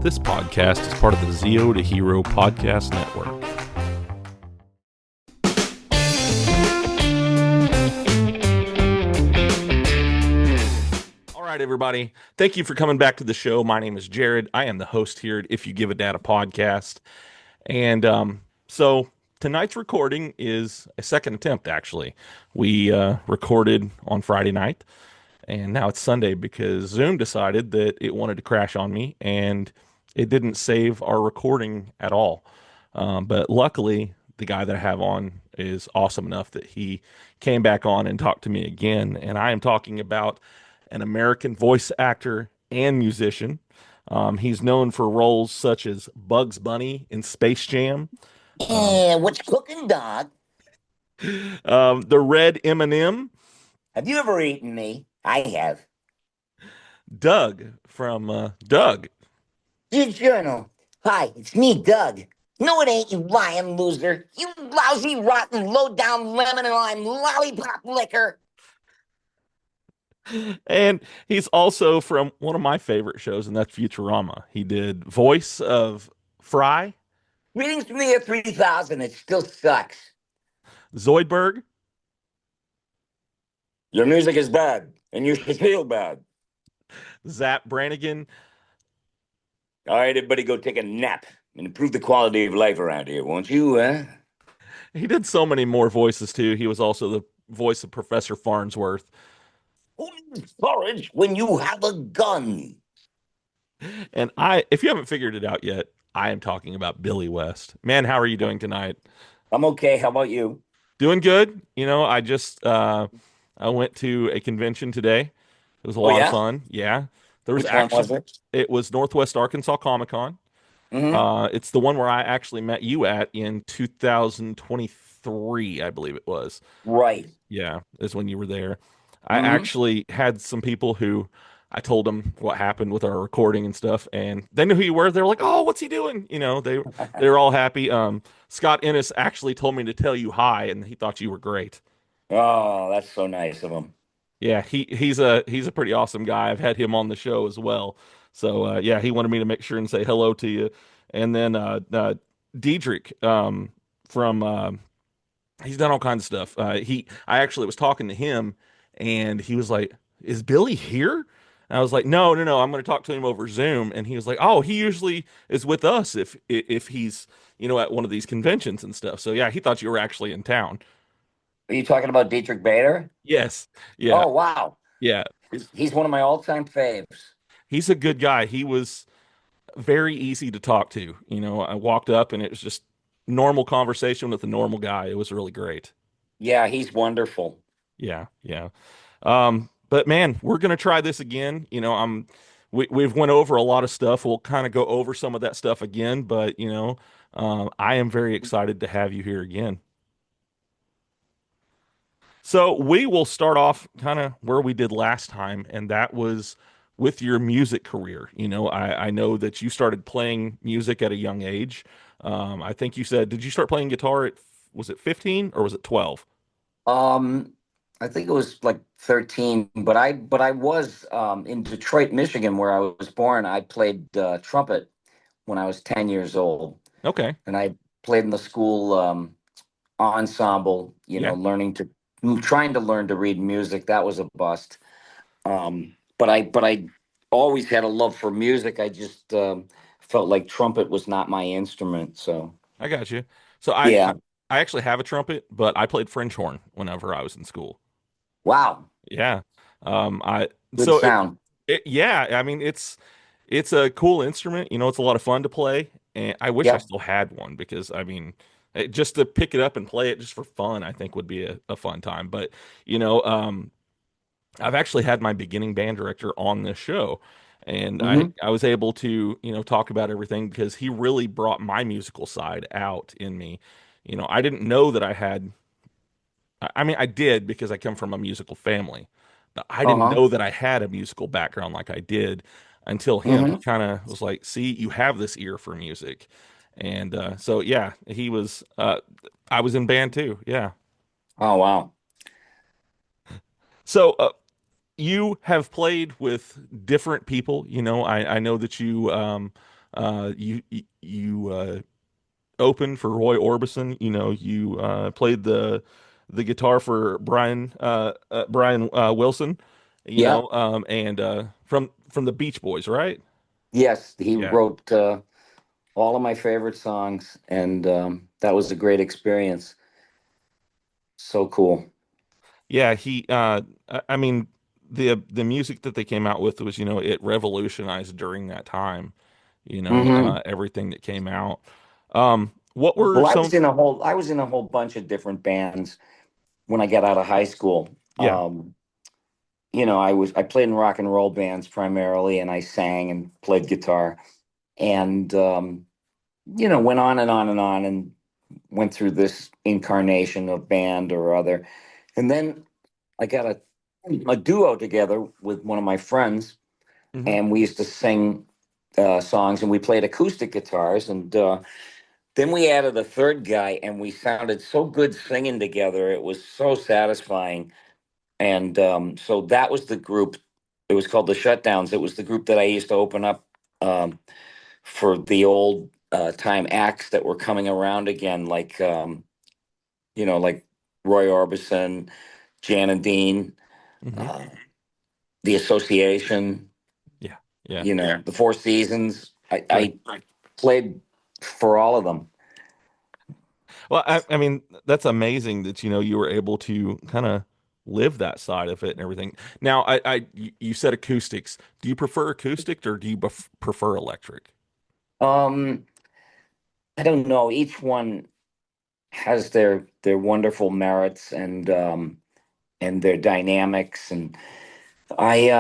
This podcast is part of the Zeo to Hero podcast network. All right, everybody. Thank you for coming back to the show. My name is Jared. I am the host here at If You Give a Dad a Podcast. And so tonight's recording is a second attempt, actually. We recorded on Friday night, and now it's Sunday because Zoom decided that it wanted to crash on me, and it didn't save our recording at all. But luckily, the guy that I have on is awesome enough that he came back on and talked to me again. And I am talking about an American voice actor and musician. He's known for roles such as Bugs Bunny in Space Jam, What's cooking, dog? the Red M&M, Have you ever eaten me? I have. Doug from Doug. Dear Journal. Hi, it's me, Doug. No, it ain't, you lying loser. You lousy, rotten, low-down lemon and lime lollipop liquor. And he's also from one of my favorite shows, and that's Futurama. He did voice of Fry, Greetings from the year 3000. It still sucks. Zoidberg, Your music is bad, and you should feel bad. Zapp Brannigan, All right, everybody go take a nap and improve the quality of life around here, won't you, huh? He did so many more voices too. He was also the voice of Professor Farnsworth. Who needs forage when you have a gun? And if you haven't figured it out yet, I am talking about Billy West. Man, how are you doing tonight? I'm okay. How about you? Doing good. You know, I went to a convention today. It was a lot of fun. Yeah. There was Which one was it? It was Northwest Arkansas Comic Con. It's the one where I actually met you at in 2023, I believe it was. Right. Yeah, is when you were there. I actually had some people who I told them what happened with our recording and stuff, and they knew who you were. They were like, "Oh, what's he doing?" You know, they're all happy. Scott Ennis actually told me to tell you hi, and he thought you were great. Oh, that's so nice of him. Yeah, he's a pretty awesome guy. I've had him on the show as well. So yeah, he wanted me to make sure and say hello to you. And then Diedrich from he's done all kinds of stuff. I actually was talking to him, and he was like, "Is Billy here?" And I was like, "No, no, no. I'm going to talk to him over Zoom." And he was like, "Oh, he usually is with us if he's at one of these conventions and stuff." So yeah, he thought you were actually in town. Are you talking about Dietrich Bader? Yes. Yeah. Oh, wow. Yeah. He's one of my all-time faves. He's a good guy. He was very easy to talk to. I walked up and it was just normal conversation with a normal guy. It was really great. Yeah, he's wonderful. Yeah, yeah. But man, we're gonna try this again. We've went over a lot of stuff. We'll kind of go over some of that stuff again, but I am very excited to have you here again. So we will start off kind of where we did last time, and that was with your music career. I know that you started playing music at a young age. I think you said, did you start playing guitar was it 15 or was it 12? I think it was like 13, but I was in Detroit, Michigan, where I was born. I played trumpet when I was 10 years old. Okay. And I played in the school ensemble, Yeah. trying to learn to read music. That was a bust. But I always had a love for music. I just felt like trumpet was not my instrument. So I got you. So I, yeah. I I actually have a trumpet, but I played French horn whenever I was in school. Wow. Yeah. I Good so sound. yeah, I mean it's a cool instrument. It's a lot of fun to play, and I wish I Yep. still had one because I mean, just to pick it up and play it just for fun, I think would be a fun time. But you know, um, I've actually had my beginning band director on this show, and I Hmm. I was able to talk about everything because he really brought my musical side out in me. I didn't know that I had. I mean, I did because I come from a musical family, but I didn't Uh-huh. know that I had a musical background like I did until him. He Hmm. kind of was like, "See, you have this ear for music," and so yeah, he was. I was in band too. Yeah. Oh, wow. So you have played with different people. I know that you You opened for Roy Orbison. You played the guitar for Brian Wilson. Yeah. And from the Beach Boys, right? Yes, he Yeah. wrote all of my favorite songs, and that was a great experience. So cool. Yeah, I mean, the music that they came out with was, it revolutionized during that time, Hmm. everything that came out. What were Well, some, I was in a whole bunch of different bands when I got out of high school. yeah, I played in rock and roll bands primarily, and I sang and played guitar, and went on and on and on, and went through this incarnation of band or other, and then I got a duo together with one of my friends, hmm and we used to sing songs, and we played acoustic guitars, and then we added a third guy, and we sounded so good singing together. It was so satisfying. And so that was the group. It was called the Shutdowns. It was the group that I used to open up um, for the old time acts that were coming around again, like like Roy Orbison, Jan and Dean, hmm uh, the Association, yeah, yeah, the Four Seasons. I, right. I played for all of them. Well, I mean, that's amazing that, you were able to kind of live that side of it and everything. Now, you said acoustics. Do you prefer acoustic or do you prefer electric? Um, I don't know. Each one has their wonderful merits and their dynamics. And I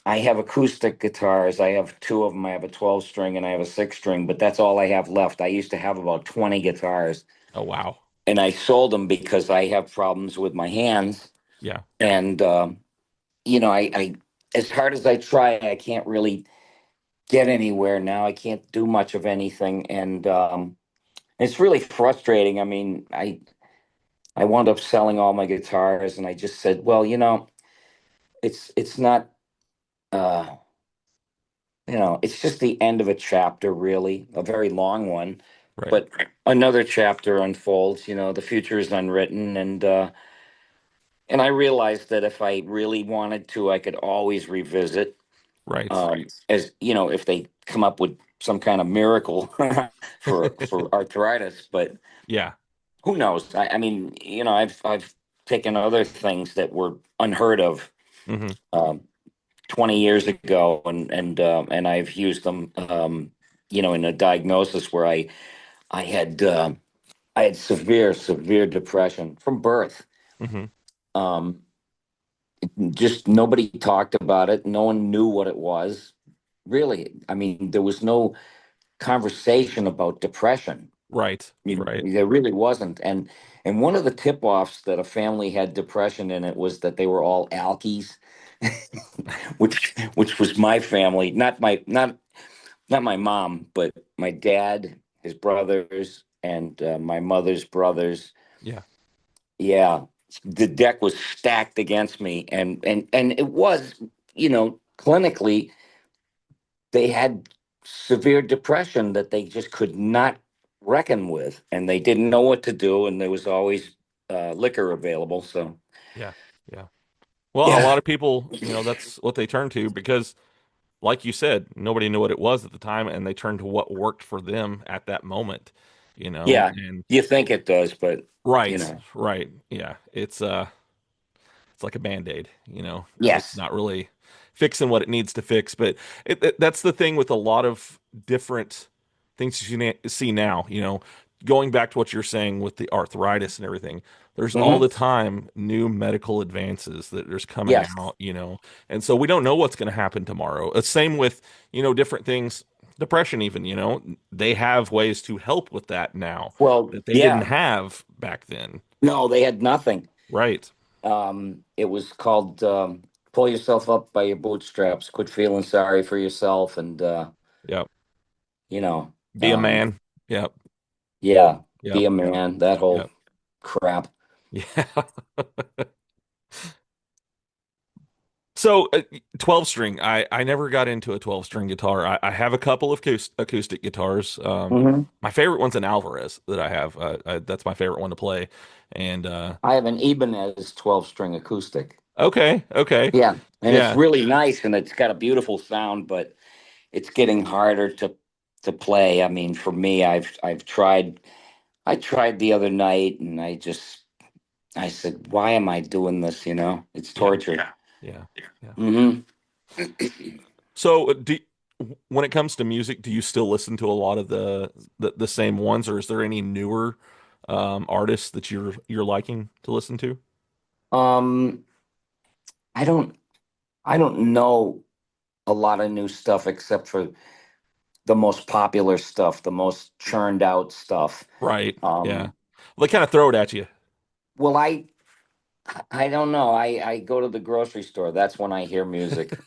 have acoustic guitars. I have two of them. I have a 12 string and I have a 6 string, but that's all I have left. I used to have about 20 guitars, Oh, wow. and I sold them because I have problems with my hands. Yeah, And I as hard as I try, I can't really get anywhere now. I can't do much of anything, and it's really frustrating. I mean, I wound up selling all my guitars, and I just said, well, it's not. Uh, it's just the end of a chapter, really, a very long one, right, but another chapter unfolds. The future is unwritten, and I realized that if I really wanted to, I could always revisit. right. As if they come up with some kind of miracle for arthritis, but Yeah. who knows? I mean, I've taken other things that were unheard of. hmm Um, 20 years ago, and I've used them in a diagnosis where I had I had severe depression from birth. hmm um just nobody talked about it, no one knew what it was, really. I mean, there was no conversation about depression. Right, right. There really wasn't. And one of the tip-offs that a family had depression in it was that they were all alkies, which was my family, not my mom, but my dad, his brothers, and my mother's brothers. Yeah, Yeah, the deck was stacked against me, and it was, clinically, they had severe depression that they just could not reckon with, and they didn't know what to do, and there was always liquor available. So yeah, yeah. Well, a yeah, lot of people, that's what they turn to because, like you said, nobody knew what it was at the time, and they turned to what worked for them at that moment, yeah, and you think it does, but you right, know, right. Yeah. It's like a band-aid, it's yes. not really fixing what it needs to fix, but that's the thing with a lot of different things you see now, going back to what you're saying with the arthritis and everything. There's all the Hmm. time new medical advances that there's coming Yes. out, and so we don't know what's going to happen tomorrow. Same with, different things, depression even, they have ways to help with that now Well, that they didn't yeah. have back then. No, they had nothing. Right. It was called "Pull Yourself Up by Your Bootstraps." Quit feeling sorry for yourself, and Yep. you know, Be a um, man. Yep. yeah, Yep. be a man. That whole Yep. crap. Yeah. So 12 string, I never got into a 12 string guitar. I have a couple of acoustic guitars. Hmm. My favorite one's an Alvarez that I have. That's my favorite one to play. And I have an Ibanez 12-string acoustic. okay, okay, Yeah, and it's yeah, really nice and it's got a beautiful sound, but it's getting harder to play. I mean, for me, I've tried. I tried the other night, and I said, "Why am I doing this? You know, it's yeah, torture." Yeah. yeah, yeah. Hmm. So when it comes to music, do you still listen to a lot of the same ones, or is there any newer artists that you're liking to listen to? Um, I don't I don't know a lot of new stuff except for the most popular stuff, the most churned out stuff. Right. Yeah. Um, Well, they kind of throw it at you. well, I don't know. I go to the grocery store. That's when I hear music.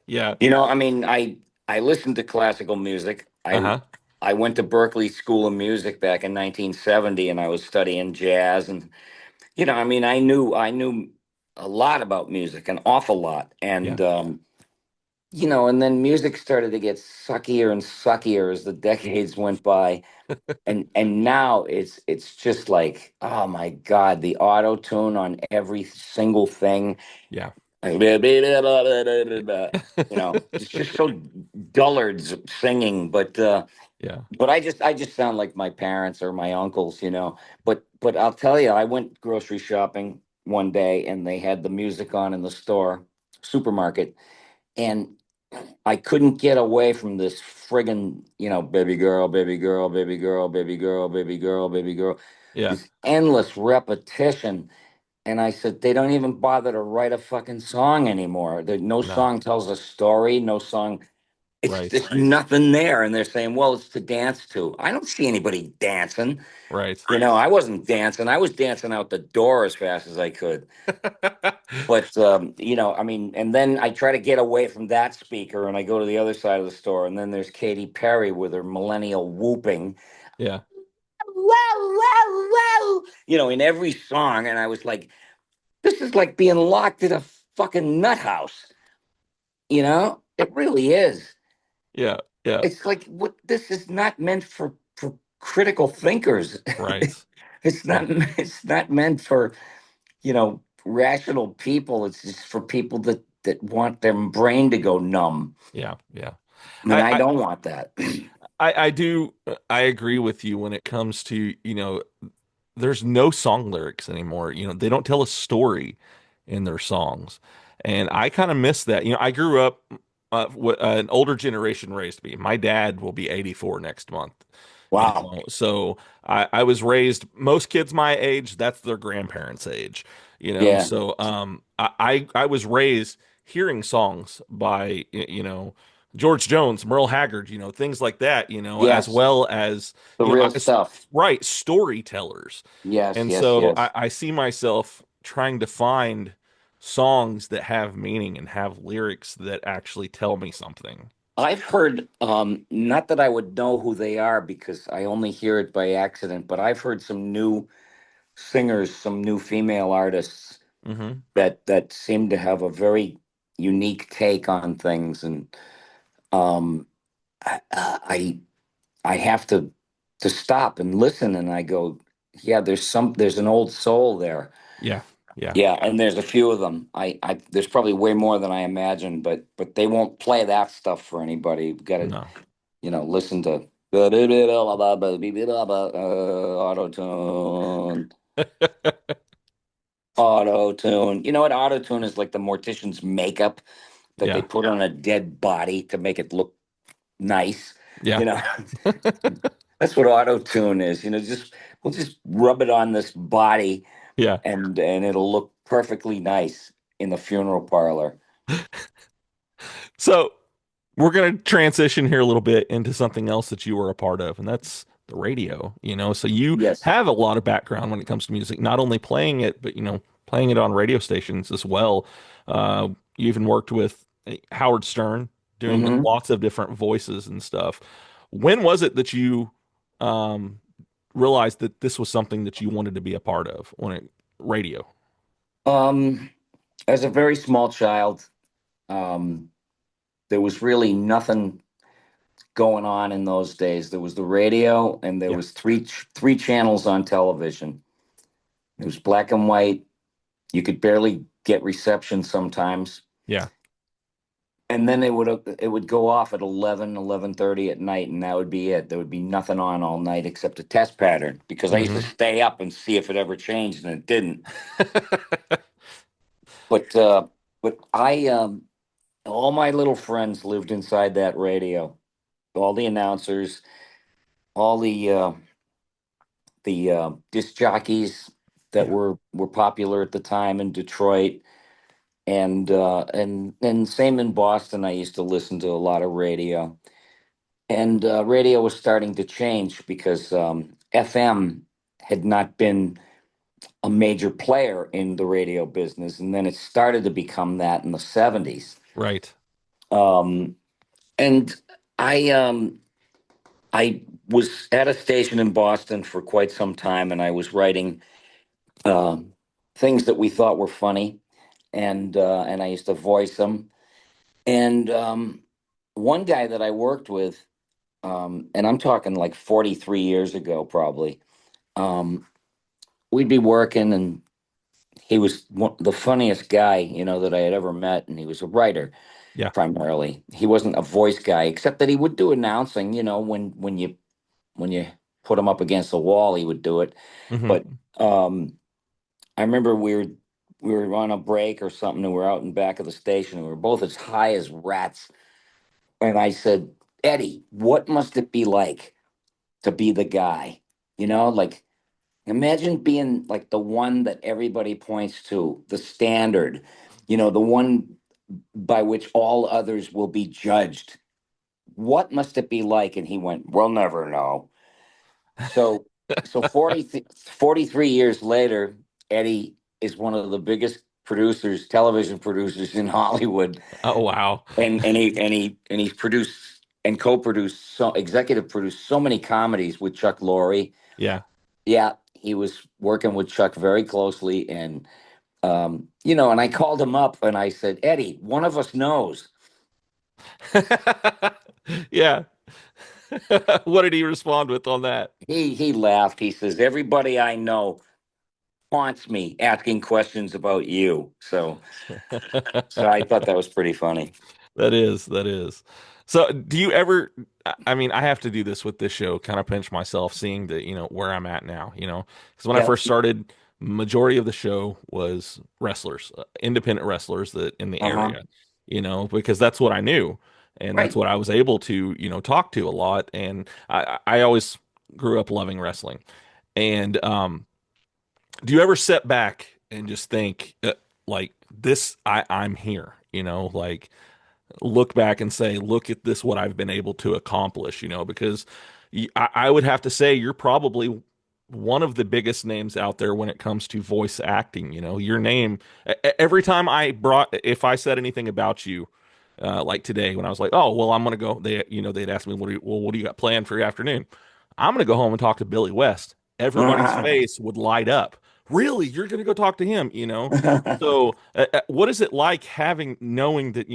Yeah. You know, I mean, I listen to classical music. Uh-huh. I went to Berkeley School of Music back in 1970, and I was studying jazz. And I mean, I knew a lot about music, an awful lot. Yeah. And and then music started to get suckier and suckier as the decades went by. And now it's just like, oh my God, the auto tune on every single thing. Yeah. It's just so dullards singing, Yeah. but I just sound like my parents or my uncles. But I'll tell you, I went grocery shopping one day and they had the music on in the store, supermarket, and I couldn't get away from this friggin', baby girl, baby girl, baby girl, baby girl, baby girl, baby girl, Yeah. this endless repetition. And I said, they don't even bother to write a fucking song anymore. No No. song tells a story. No song. It's Right. just nothing there. And they're saying, well, it's to dance to. I don't see anybody dancing. Right. I wasn't dancing. I was dancing out the door as fast as I could. But, I mean, and then I try to get away from that speaker and I go to the other side of the store. And then there's Katy Perry with her millennial whooping. Yeah. Whoa, whoa, whoa. In every song. And I was like, this is like being locked in a fucking nut house. It really is. Yeah. Yeah. It's like what this is not meant for critical thinkers. Right. it's not Yeah. it's not meant for, rational people. It's just for people that want their brain to go numb. Yeah. Yeah. And I, I I don't want that. I do I agree with you when it comes to, there's no song lyrics anymore. They don't tell a story in their songs. And I kind of miss that. I grew up an older generation raised me. My dad will be 84 next month. Wow. So I was raised, most kids my age, that's their grandparents' age, Yeah. so I was raised hearing songs by George Jones, Merle Haggard, things like that, as Yes. well as The real stuff. right, storytellers. Yes, And yes, so yes. I see myself trying to find songs that have meaning and have lyrics that actually tell me something. I've heard, not that I would know who they are because I only hear it by accident, but I've heard some new singers, some new female artists Hmm. that seem to have a very unique take on things, and um, I I have to stop and listen, and I go, yeah, there's an old soul there. Yeah. Yeah. Yeah, and there's a few of them. I there's probably way more than I imagined, but they won't play that stuff for anybody. You've got to, No. listen to auto tune, auto tune. You know what auto tune is? Like the mortician's makeup that they Yeah. put on a dead body to make it look nice. Yeah. You know, that's what auto tune is. Just we'll just rub it on this body, Yeah. and it'll look perfectly nice in the funeral parlor. So we're going to transition here a little bit into something else that you were a part of, and that's the radio, So you Yes. have a lot of background when it comes to music, not only playing it, but, playing it on radio stations as well. You even worked with Howard Stern doing Hmm. lots of different voices and stuff. When was it that you um, realized that this was something that you wanted to be a part of when radio? Um, as a very small child, Um, there was really nothing going on in those days. There was the radio, and there Yeah. was three channels on television. It was black and white. You could barely get reception sometimes. Yeah. And then it would go off at 11:30 at night, and that would be it. There would be nothing on all night except a test pattern, because I used to Hmm. stay up and see if it ever changed, and it didn't. But all my little friends lived inside that radio. All the announcers, all the disc jockeys that Yeah. were popular at the time in Detroit, and same in Boston. I used to listen to a lot of radio, and radio was starting to change because FM had not been a major player in the radio business, and then it started to become that in the '70s. Right. Um, and I was at a station in Boston for quite some time, and I was writing um, things that we thought were funny, and I used to voice them. And one guy that I worked with, and I'm talking like 43 years ago, probably. Um, we'd be working, and he was the funniest guy, that I had ever met, and he was a writer Yeah. primarily. He wasn't a voice guy, except that he would do announcing. When you put him up against the wall, he would do it. But Hmm. um, I remember we were on a break or something, and we were out in back of the station, and we were both as high as rats. And I said, Eddie, what must it be like to be the guy? Like, imagine being like the one that everybody points to, the standard, the one by which all others will be judged. What must it be like? And he went, we'll never know. So, so 43 years later, Eddie is one of the biggest producers, television producers in Hollywood, Oh, wow. and he's produced and co-produced, so executive produced so many comedies with Chuck Lorre. Yeah. Yeah, he was working with Chuck very closely, and I called him up and I said, Eddie, one of us knows. Yeah. What did he respond with on that? He laughed. He says, everybody I know haunts me asking questions about you. So I thought that was pretty funny. That is. So, do you ever, I mean, I have to do this with this show, kind of pinch myself seeing that, where I'm at now, because when I Yeah. first started, majority of the show was wrestlers, independent wrestlers that in the Uh-huh. area, because that's what I knew and that's Right. what I was able to, talk to a lot. And I always grew up loving wrestling. And, do you ever sit back and just think, like this, I'm here, like, look back and say, look at this, what I've been able to accomplish, because I would have to say you're probably one of the biggest names out there when it comes to voice acting. Your name, every time if I said anything about you, like today when I was like, oh, well, I'm going to go, they'd ask me, what do you got planned for your afternoon? I'm going to go home and talk to Billy West. Everybody's face would light up. Really? You're going to go talk to him, So, what is it like knowing that,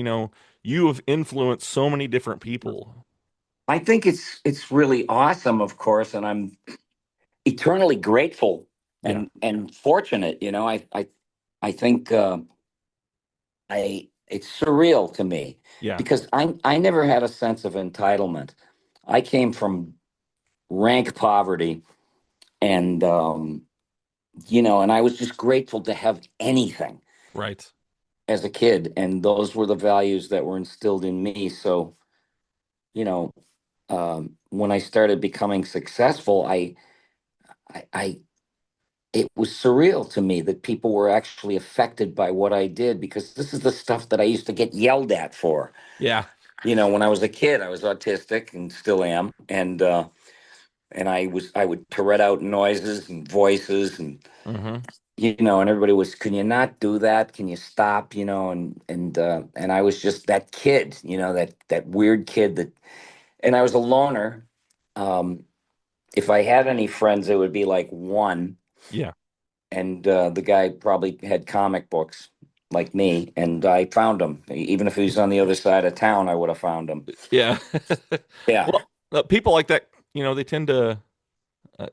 you have influenced so many different people? I think it's really awesome, of course, and I'm eternally grateful Yeah. and fortunate. I think I it's surreal to me Yeah. because I never had a sense of entitlement. I came from rank poverty, and I was just grateful to have anything Right. as a kid, and those were the values that were instilled in me. So, you know, when I started becoming successful, I it was surreal to me that people were actually affected by what I did, because this is the stuff that I used to get yelled at for. Yeah. When I was a kid, I was autistic and still am, and I would Tourette out noises and voices, Hmm. and everybody was, can you not do that? Can you stop? And I was just that kid, that weird kid and I was a loner. Um, if I had any friends, it would be like one, Yeah. and the guy probably had comic books. like me, and I found him. Even if he was on the other side of town, I would have found him. Yeah. Yeah, Well, people like that, they tend to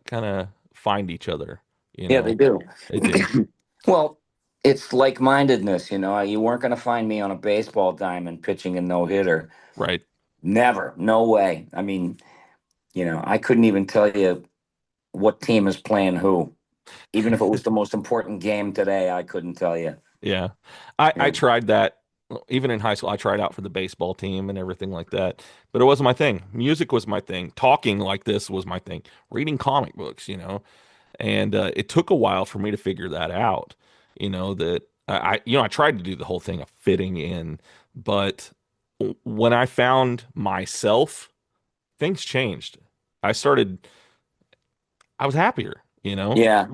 kind of find each other, you yeah, they know. do. They do. Well, it's like-mindedness, you know. You weren't going to find me on a baseball diamond pitching a no-hitter. Right. Never, no way. I mean, I couldn't even tell you what team is playing who. Even if it was the most important game today, I couldn't tell you. Yeah. I Yeah, tried that even in high school. I tried out for the baseball team and everything like that, but it wasn't my thing. Music was my thing. Talking like this was my thing. Reading comic books, and it took a while for me to figure that out. That I tried to do the whole thing of fitting in, but when I found myself, things changed. I started, I was happier. yeah.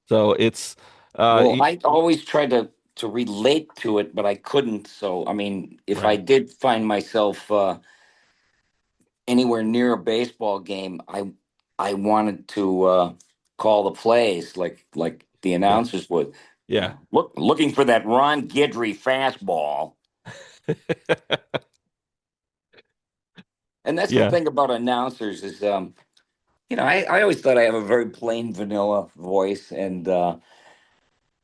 So it's, Well, I always tried to relate to it, but I couldn't. So, I mean, if I right. did find myself anywhere near a baseball game, I wanted to call the plays like the Yeah. announcers would. Yeah. Looking for that Ron Guidry fastball. And that's the Yeah. thing about announcers is, I always thought I have a very plain vanilla voice, and and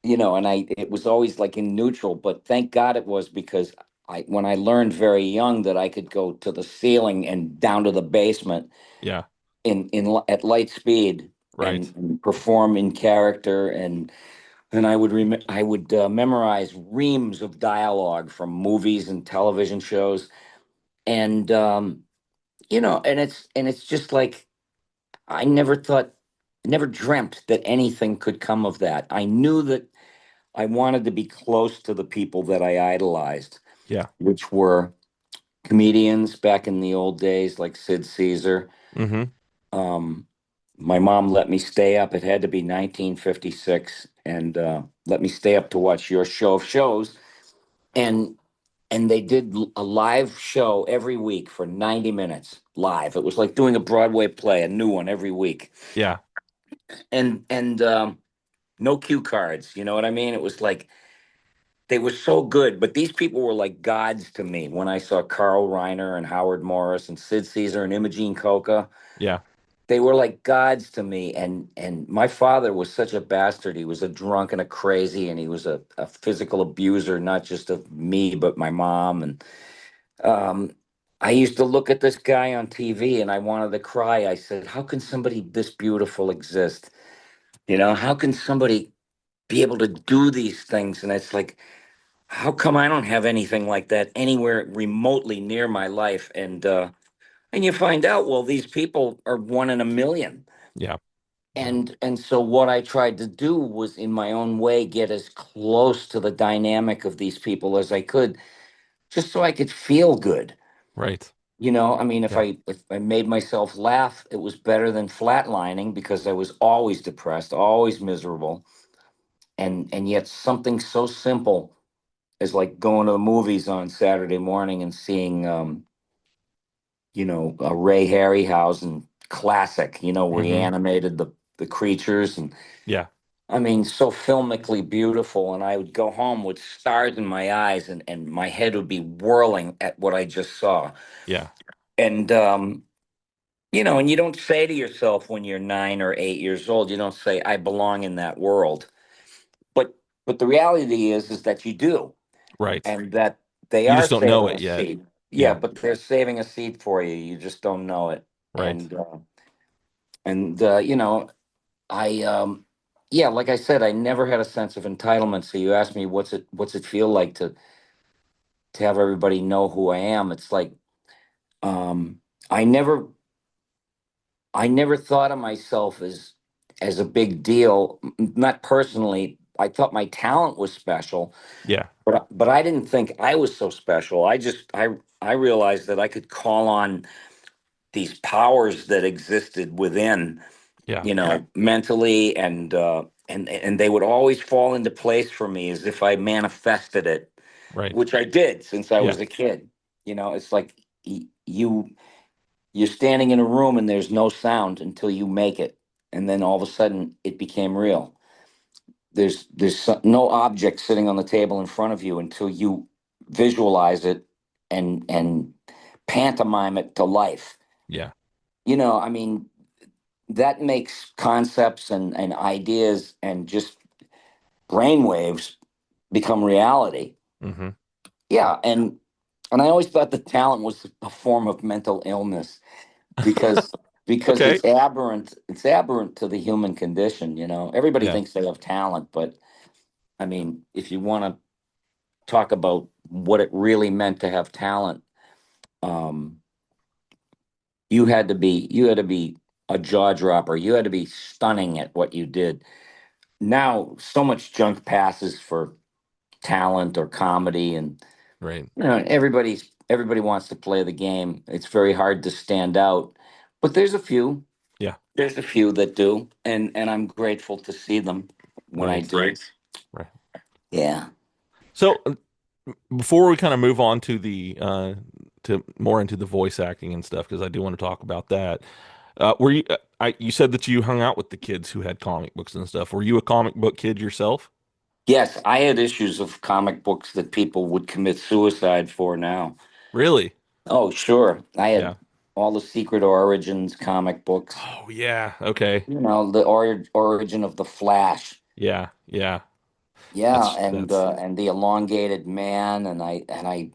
it was always like in neutral, but thank God it was, because when I learned very young that I could go to the ceiling and down to the basement Yeah. at light speed, Right. and perform in character, and I would memorize reams of dialogue from movies and television shows, and and it's just like, I never dreamt that anything could come of that. I knew that I wanted to be close to the people that I idolized, Yeah. which were comedians back in the old days, like Sid Caesar. Mm-hmm. Um, my mom let me stay up. It had to be 1956, and let me stay up to watch Your Show of Shows. And they did a live show every week for 90 minutes live. It was like doing a Broadway play, a new one every week. Yeah. And no cue cards. You know what I mean? It was like they were so good, but these people were like gods to me when I saw Carl Reiner and Howard Morris and Sid Caesar and Imogene Coca. Yeah. They were like gods to me. And my father was such a bastard. He was a drunk and a crazy, and he was a physical abuser, not just of me, but my mom. And um, I used to look at this guy on TV and I wanted to cry. I said, how can somebody this beautiful exist? How can somebody be able to do these things? And it's like, how come I don't have anything like that anywhere remotely near my life? And you find out, well, these people are one in a million. Yeah. Yeah. And so what I tried to do was, in my own way, get as close to the dynamic of these people as I could, just so I could feel good. Right. I mean, if Yeah. I made myself laugh, it was better than flatlining, because I was always depressed, always miserable. And yet something so simple as like going to the movies on Saturday morning and seeing a Ray Harryhausen classic, where he Mm-hmm. animated the creatures, and Yeah. I mean, so filmically beautiful. And I would go home with stars in my eyes, and my head would be whirling at what I just saw. Yeah. And and you don't say to yourself when you're 9 or 8 years old, you don't say, I belong in that world. But the reality is that you do, Right. and that they You are just don't know saving it a yet. seat. Yeah, Yeah. but they're saving a seat for you. You just don't know it. Right. And I yeah, like I said, I never had a sense of entitlement. So you asked me, what's it feel like to have everybody know who I am? It's like, um I never I never thought of myself as a big deal. Not personally. I thought my talent was special, Yeah. but I didn't think I was so special. I realized that I could call on these powers that existed within, Yeah. mentally, and they would always fall into place for me as if I manifested it, Right. which I did since I Yeah. was a kid. It's like, you're standing in a room and there's no sound until you make it, and then all of a sudden it became real. no object sitting on the table in front of you until you visualize it and pantomime it to life. Yeah. I mean, that makes concepts and ideas and just brainwaves become reality. Hmm. Yeah, and I always thought that talent was a form of mental illness because Okay. it's aberrant. It's aberrant to the human condition. Everybody Yeah. thinks they have talent, but I mean, if you want to talk about what it really meant to have talent, um, you had to be a jaw dropper. You had to be stunning at what you did. Now, so much junk passes for talent or comedy, and Right. everybody wants to play the game. It's very hard to stand out, but there's a few. Yeah. There's a few that do, and I'm grateful to see them when I Right. do. Right. Right. Yeah. So before we kind of move on to more into the voice acting and stuff, because I do want to talk about that. Were you? You said that you hung out with the kids who had comic books and stuff. Were you a comic book kid yourself? Yes, I had issues of comic books that people would commit suicide for now. Really? Oh, sure. I had Yeah. all the Secret Origins comic books. Oh yeah. Okay. The origin of the Flash. Yeah. Yeah. Yeah, That's and the elongated man, and I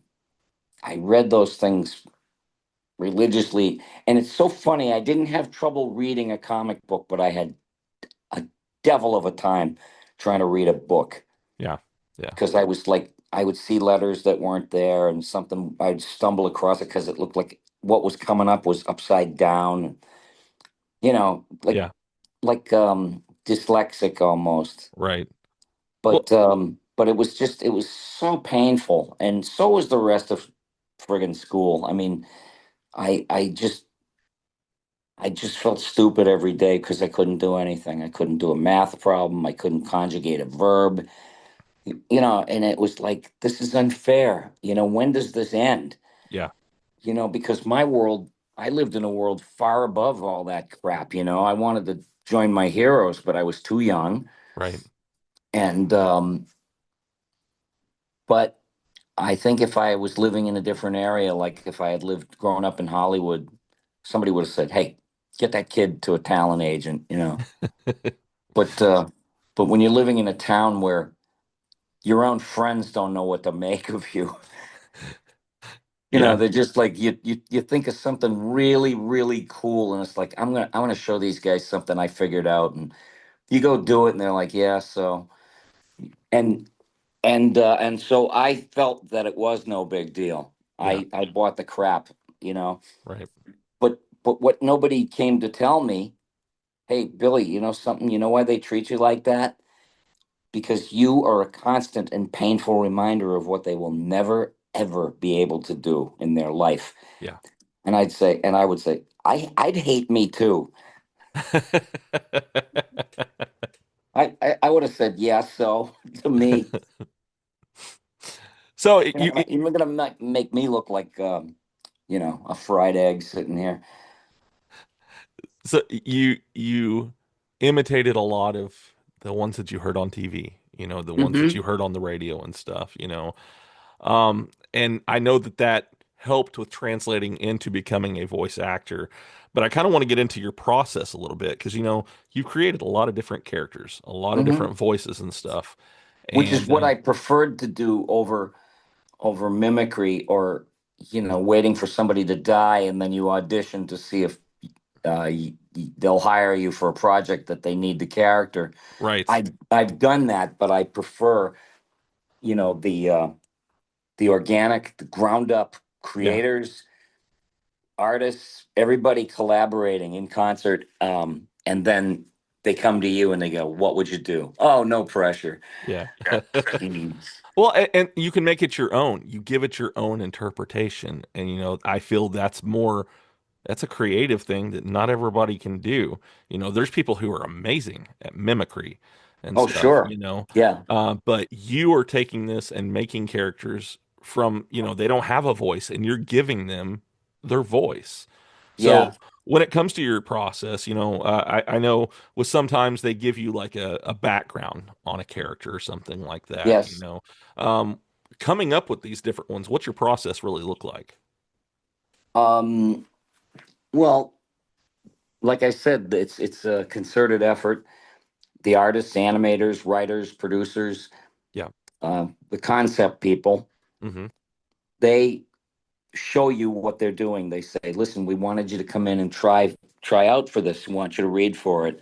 read those things religiously. And it's so funny. I didn't have trouble reading a comic book, but I had a devil of a time trying to read a book yeah. Yeah. because I was like, I would see letters that weren't there, and something I'd stumble across it because it looked like what was coming up was upside down. You know, like Yeah. dyslexic almost. Right. Well, But it was so painful, and so was the rest of friggin' school. I mean, I I just I just felt stupid every day because I couldn't do anything. I couldn't do a math problem. I couldn't conjugate a verb. And it was like, this is unfair. When does this end? yeah. Because I lived in a world far above all that crap. I wanted to join my heroes, but I was too young. Right. And but I think if I was living in a different area, like if I had grown up in Hollywood, somebody would have said, "Hey, get that kid to a talent agent." But when you're living in a town where your own friends don't know what to make of you, Yeah. they're just like you think of something really, really cool, and it's like I want to show these guys something I figured out, and you go do it, and they're like, yeah, so and and so I felt that it was no big deal. Yeah. I bought the crap, you know. Right. But what nobody came to tell me, hey Billy, you know something? You know why they treat you like that? Because you are a constant and painful reminder of what they will never ever be able to do in their life. Yeah. And I would say, I'd hate me too. I would have said yes. So to me, So you're gonna make me look like a fried egg sitting here. you imitated a lot of the ones that you heard on TV, the ones that Hmm. you heard on the radio and stuff. And I know that that helped with translating into becoming a voice actor. But I kind of want to get into your process a little bit because you've created a lot of different characters, a lot of Hmm. different voices and stuff. Which is And what I preferred to do over mimicry, or waiting for somebody to die and then you audition to see if they'll hire you for a project that they need the character. right. I've done that, but I prefer you know the uh, the organic, the ground up Yeah. creators, artists, everybody collaborating in concert, and then they come to you and they go, "What would you do?" Oh, no pressure. Yeah. Mm. Well, and you can make it your own. You give it your own interpretation. And, I feel that's a creative thing that not everybody can do. There's people who are amazing at mimicry and Oh, stuff, sure. Yeah. but you are taking this and making characters from, they don't have a voice and you're giving them their voice. So Yeah. when it comes to your process, I know with sometimes they give you like a background on a character or something like that, Yes. um, coming up with these different ones, what's your process really look like? Um, well, like I said, it's a concerted effort. The artists, animators, writers, producers, Yeah. the concept people, Hmm. they show you what they're doing. They say, "Listen, we wanted you to come in and try out for this. We want you to read for it."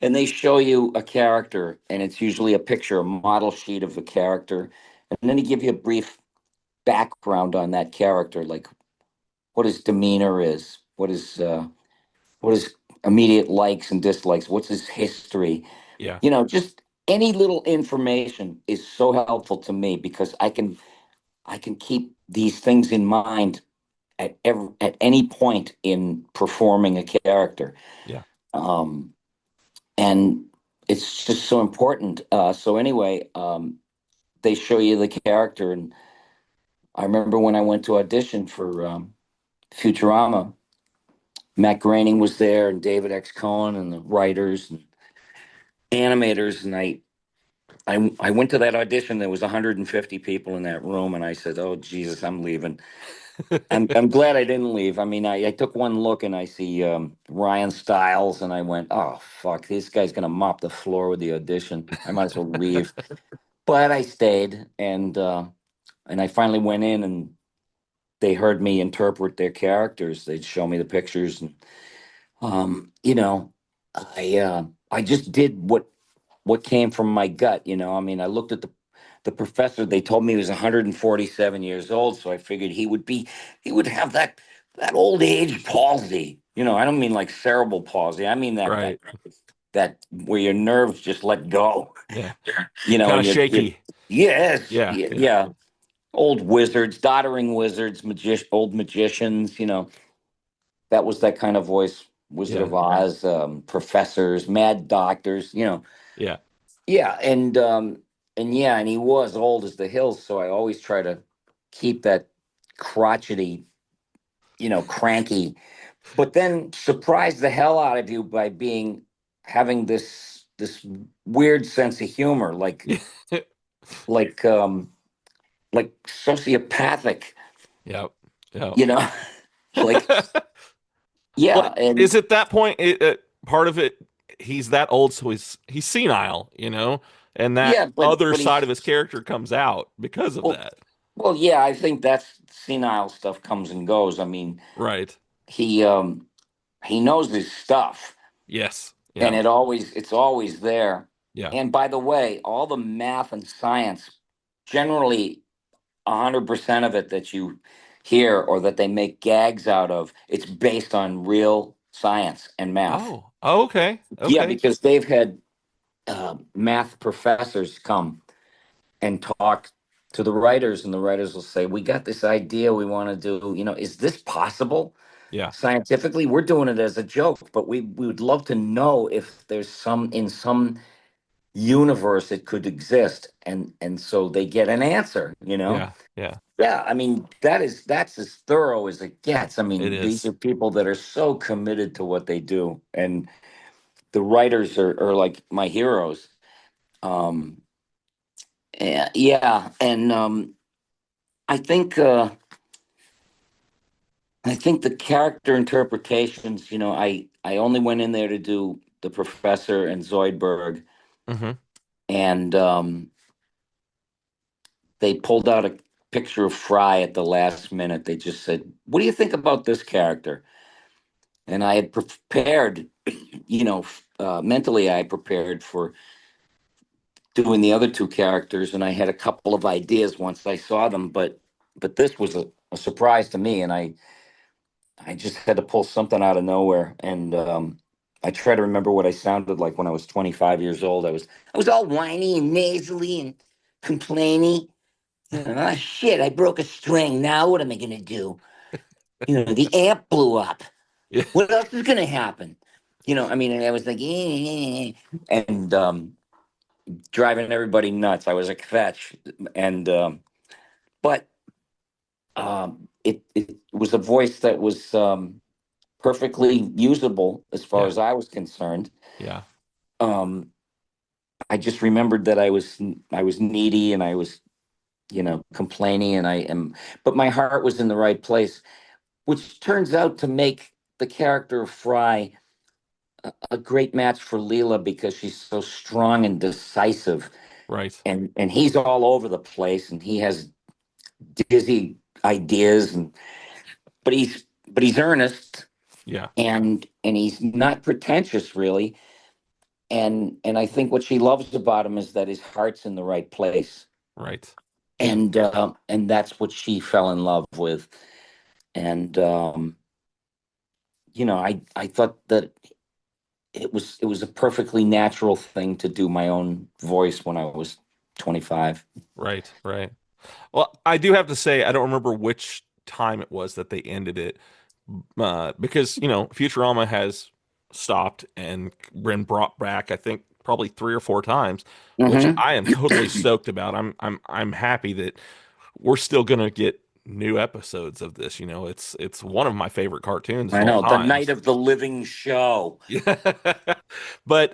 And they show you a character, and it's usually a picture, a model sheet of the character, and then they give you a brief background on that character, like what his demeanor is, what his immediate likes and dislikes, what's his history. Yeah. Just any little information is so helpful to me because I can keep these things in mind at any point in performing a character. Yeah. Um, and it's just so important. So anyway, they show you the character, and I remember when I went to audition for Futurama, Matt Groening was there, and David X. Cohen, and the writers and animators, and I went to that audition. There was 150 people in that room, and I said, "Oh Jesus, I'm leaving." I'm glad I didn't leave. I mean, I took one look and I see Ryan Stiles, and I went, "Oh fuck, this guy's gonna mop the floor with the audition. I might as well leave." But I stayed, and I finally went in, and they heard me interpret their characters. They'd show me the pictures, and you know, I just did what came from my gut. I mean, I looked at the professor. They told me he was 147 years old, so I figured he would have that old age palsy. I don't mean like cerebral palsy. I mean that Right. where your nerves just let go. Yeah. Kind And of you're shaky. yes, Yeah. yeah, Yeah. yeah. Old wizards, doddering wizards, old magicians. That was that kind of voice. Wizard Yeah. of Oz, professors, mad doctors. Yeah. Yeah, and yeah, and he was old as the hills, so I always try to keep that crotchety, cranky, but then surprise the hell out of you by being having this weird sense of humor, like um like sociopathic, Yep. Yep. you know, like Well, yeah, is and it that point? Part of it, he's that old, so he's senile, and that yeah, but other but side he's of his character comes out because of well, that. yeah, I think that's senile stuff comes and goes. I mean, Right. he um he knows his stuff, Yes. and Yeah. it's always there. Yeah. And by the way, all the math and science, generally 100% of it that you hear or that they make gags out of, it's based on real science and math. Oh. Okay. Yeah, Okay. because they've had math professors come and talk to the writers, and the writers will say, "We got this idea we want to do. Is this possible?" Yeah. Scientifically, we're doing it as a joke, but we would love to know if there's in some universe it could exist, and so they get an answer. Yeah. Yeah. Yeah, I mean that's as thorough as it gets. I It mean, these is. are people that are so committed to what they do, and the writers are like my heroes. Um, yeah, and I think uh, I think the character interpretations. I only went in there to do the professor and Zoidberg, Hmm. and they pulled out a picture of Fry at the last minute. They just said, "What do you think about this character?" And I had prepared, mentally, I prepared for doing the other two characters, and I had a couple of ideas once I saw them, but this was a surprise to me, and I just had to pull something out of nowhere, and I try to remember what I sounded like when I was 25 years old. I was all whiny and nasally and complainy. Ah, shit, I broke a string. Now what am I going to do? The amp blew up. Yeah. What else is going to happen? I mean, and I was like, and driving everybody nuts. I was a fetch. And, but it was a voice that was perfectly usable as far Yeah. as I was concerned. Yeah. Um, I just remembered that I was needy and I was, complaining, and I am, but my heart was in the right place, which turns out to make the character of Fry a great match for Leela because she's so strong and decisive, Right. and he's all over the place, and he has dizzy ideas, but he's earnest, Yeah. and he's not pretentious really, and I think what she loves about him is that his heart's in the right place, Right. Yeah. and that's what she fell in love with, and I thought that it was a perfectly natural thing to do my own voice when I was 25. Right. Right. Well, I do have to say, I don't remember which time it was that they ended it, because Futurama has stopped and been brought back. I think probably 3 or 4 times, which Hmm. I am totally stoked about. I'm happy that we're still gonna get new episodes of this. It's one of my favorite cartoons of I all know, the night times. of the living show. Yeah, but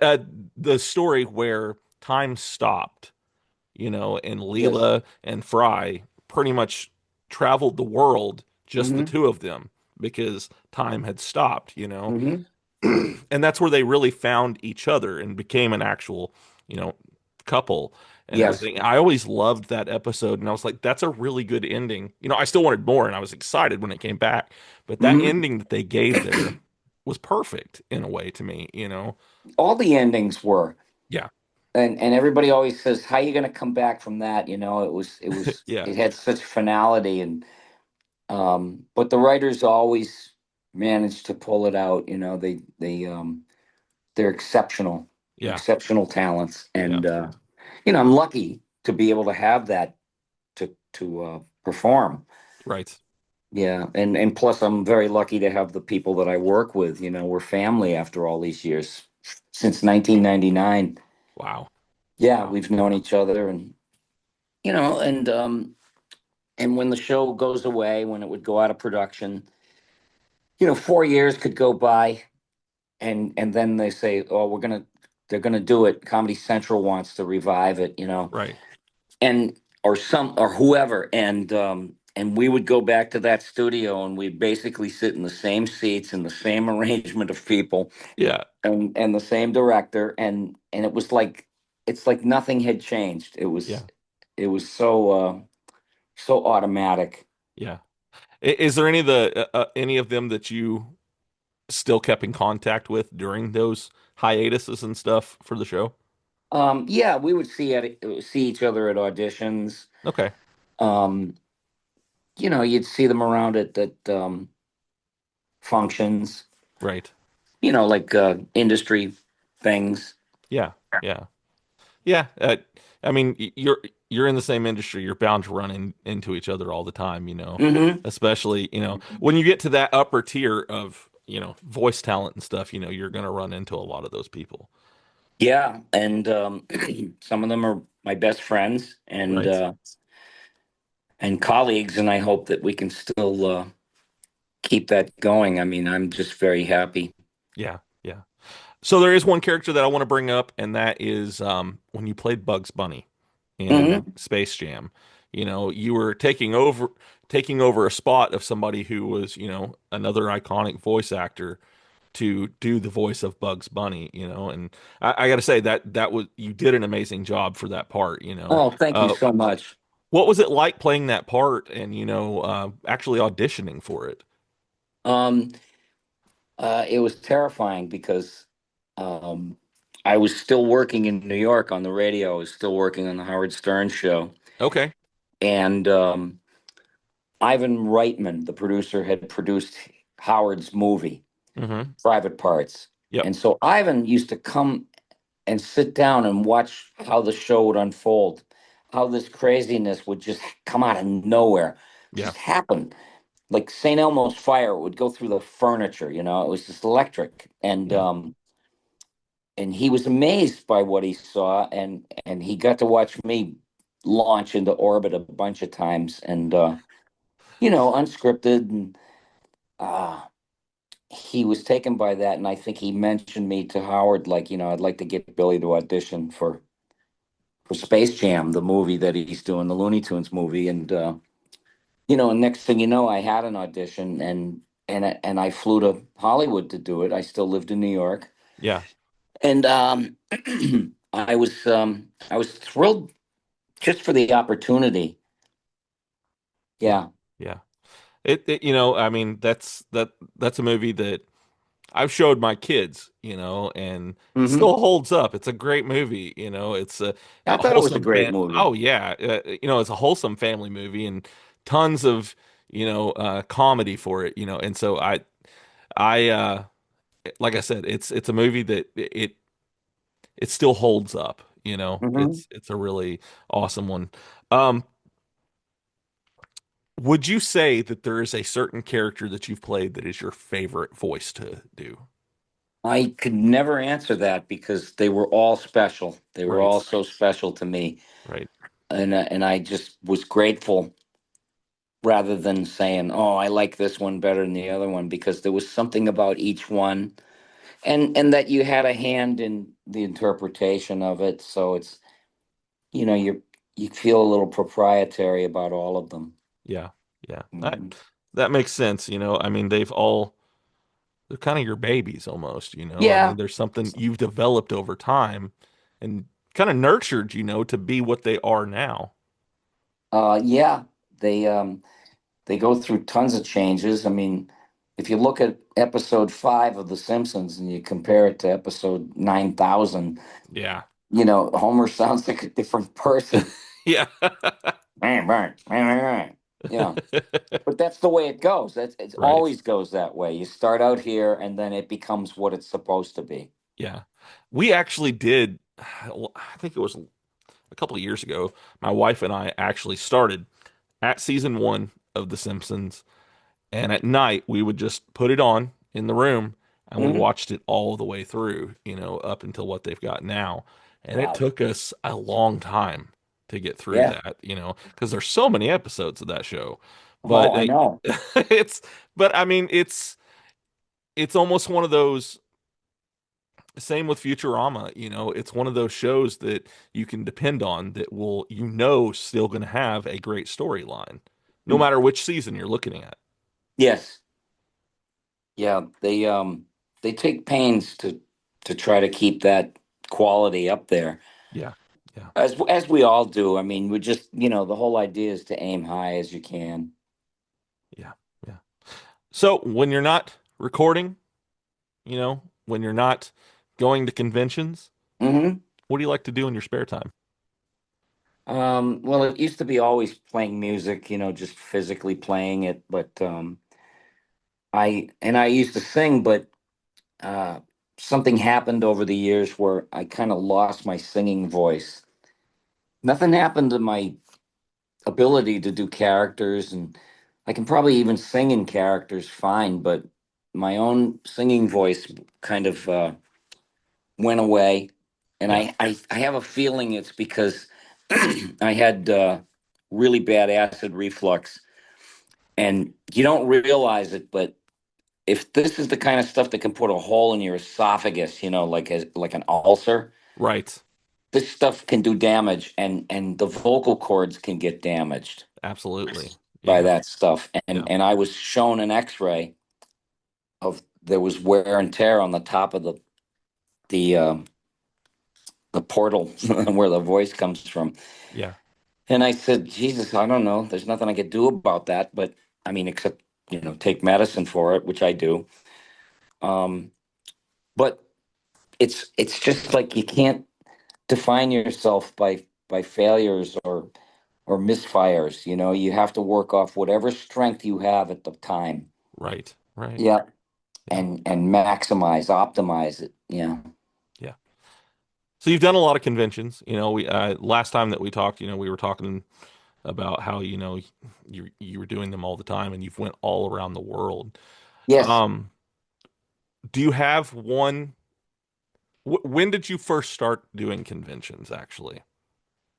the story where time stopped, and Yes. Leela and Fry pretty much traveled the world, just the Hmm. two of them, because time had stopped, Hmm. and that's where they really found each other and became an actual, you know, couple and Yes. everything. I always loved that episode, and I was like, that's a really good ending. I still wanted more, and I was excited when it came back, but that Hmm. ending that they gave there was perfect in a way to me. All the endings were, Yeah, and everybody always says, "How you going to come back from that?" yeah, it had such finality, and but the writers always managed to pull it out. They're exceptional, yeah, exceptional talents, yeah, and I'm lucky to be able to have that to perform. right. Yeah, and plus I'm very lucky to have the people that I work with. We're family after all these years, since 1999. Wow. Yeah, Wow. we've known each other, and and when the show goes away, when it would go out of production, 4 years could go by, and then they say, "Oh, they're gonna do it. Comedy Central wants to revive it," Right. and or whoever, and we would go back to that studio, and we'd basically sit in the same seats in the same arrangement of people, Yeah. and the same director, and it's like nothing had changed. Yeah. It was so automatic. Yeah. Is there any of them that you still kept in contact with during those hiatuses and stuff for the show? Yeah, we would see each other at auditions. Okay. um you'd see them around at functions, Right. like industry things. Yeah. Yeah. Yeah. I mean, you're in the same industry. You're bound to run into each other all the time, Hmm. especially, when you get to that upper tier of, voice talent and stuff, you're going to run into a lot of those people. Yeah, and some of them are my best friends Right. and colleagues, and I hope that we can still keep that going. I mean, I'm just very happy. Yeah. Yeah. So there is one character that I want to bring up, and that is when you played Bugs Bunny in Hmm. Space Jam. You were taking over a spot of somebody who was, another iconic voice actor to do the voice of Bugs Bunny. And I got to say that was you did an amazing job for that part. Oh, thank you so much. What was it like playing that part and actually auditioning for it? um it was terrifying because um I was still working in New York on the radio. I was still working on the Howard Stern show, Okay. and Ivan Reitman, the producer, had produced Howard's movie, Mm-hmm. Private Parts. Yep. And so Ivan used to come and sit down and watch how the show would unfold, how this craziness would just come out of nowhere, Yeah. just happen. Like St. Elmo's fire would go through the furniture, it was just electric. Yeah. And he was amazed by what he saw, and he got to watch me launch into orbit a bunch of times, and unscripted, and uh he was taken by that, and I think he mentioned me to Howard, like, I'd like to get Billy to audition for Space Jam, the movie that he's doing, the Looney Tunes movie, and and next thing you know, I had an audition, and I flew to Hollywood to do it. I still lived in New York, Yeah. and I was thrilled just for the opportunity. Yeah. Yeah. Yeah. I mean, that's a movie that I've showed my kids, and it Hmm. still holds up. It's a great movie, it's I a thought it was a wholesome great fan. movie. Oh yeah, it's a wholesome family movie and tons of, comedy for it, and so I like I said, it's a movie that it still holds up, Hmm. it's a really awesome one. Um, would you say that there is a certain character that you've played that is your favorite voice to do? I could never answer that because they were all special. They were Right, all so special to me, right. and I just was grateful rather than saying, "Oh, I like this one better than the other one," because there was something about each one, and that you had a hand in the interpretation of it. So it's you feel a little proprietary about all of them. Yeah, yeah. That Mhm. that makes sense, I mean, they're kind of your babies almost, I mean, Yeah. there's something you've developed over time and kind of nurtured, to be what they are now. Yeah. They go through tons of changes. I mean, if you look at episode 5 of The Simpsons and you compare it to episode 9,000, Yeah. Homer sounds like a different person. Yeah. Yeah, but that's the way it goes. It Right. always goes that way. You start out here and then it becomes what it's supposed to be. Yeah. We actually did, I think it was a couple of years ago, my wife and I actually started at season 1 of The Simpsons. And at night, we would just put it on in the room and we Hmm. watched it all the way through, up until what they've got now. And it Wow. took us a long time to get through Yeah. that, because there's so many episodes of that show. But Oh, I know. it's, but I mean, it's almost one of those, same with Futurama, it's one of those shows that you can depend on that will, still going to have a great storyline, no Mm. matter which season you're looking at. Yes. Yeah. They take pains to try to keep that quality up there. Yeah. Yeah. As we all do. I mean, we just, the whole idea is to aim high as you can. Yeah. Yeah. So when you're not recording, when you're not going to conventions, Hmm. what do you like to do in your spare time? Well, it used to be always playing music, just physically playing it, but I used to sing, but uh, something happened over the years where I kind of lost my singing voice. Nothing happened to my ability to do characters, and I can probably even sing in characters fine, but my own singing voice kind of went away. And Yeah. I have a feeling it's because I had really bad acid reflux. And you don't realize it, but if this is the kind of stuff that can put a hole in your esophagus, like an ulcer, Right. this stuff can do damage, and the vocal cords can get damaged Absolutely. by Yeah. that stuff. Yeah. And I was shown an X-ray of there was wear and tear on the top of the uh, the portal where the voice comes from. Yeah. And I said, Jesus, I don't know. There's nothing I could do about that, but I mean, except take medicine for it, which I do. Um, but it's just like you can't define yourself by failures or misfires. You have to work off whatever strength you have at the time. Right. Right. Yeah. Yeah. And maximize, optimize it. Yeah. Yeah. So you've done a lot of conventions. We last time that we talked, we were talking about how, you were doing them all the time and you've went all around the world. Yes. Um, do you have one when did you first start doing conventions actually?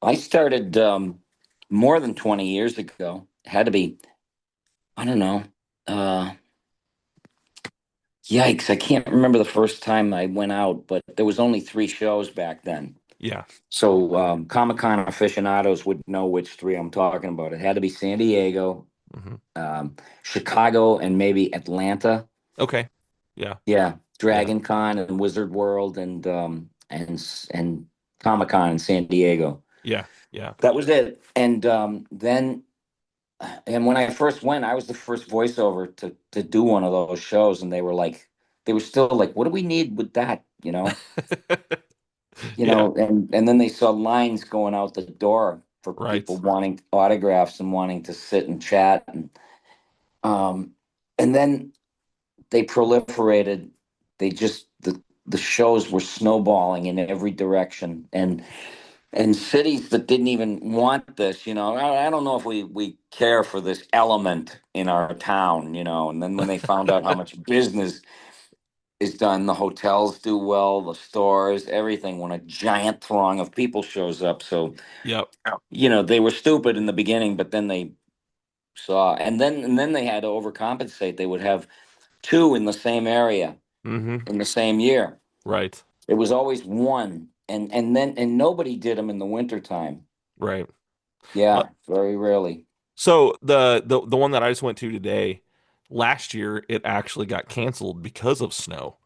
I started more than 20 years ago. It had to be, I don't know, uh Yikes, I can't remember the first time I went out, but there was only three shows back then. Yeah. So Comic-Con aficionados would know which three I'm talking about. It had to be San Diego, Hmm. um, Chicago, and maybe Atlanta. Okay. Yeah. Yeah, Yeah. Dragon Con and Wizard World and Comic Con in San Diego. Yeah. Yeah. That was it. And when I first went, I was the first voiceover to do one of those shows, and they were still like, "What do we need with that?" Yeah. And then they saw lines going out the door for people Right. wanting autographs and wanting to sit and chat, um, and then they proliferated. They just the shows were snowballing in every direction, and cities that didn't even want this, I don't know if we care for this element in our town, and then when they found out how much business is done, the hotels do well, the stores, everything, when a giant throng of people shows up. So Yep. they were stupid in the beginning, but then they saw, and then they had to overcompensate. They would have two in the same area Hmm. in the same year. Right. It was always one, and nobody did them in the wintertime. Right. Yeah, very rarely. So the one that I just went to today, last year it actually got canceled because of snow.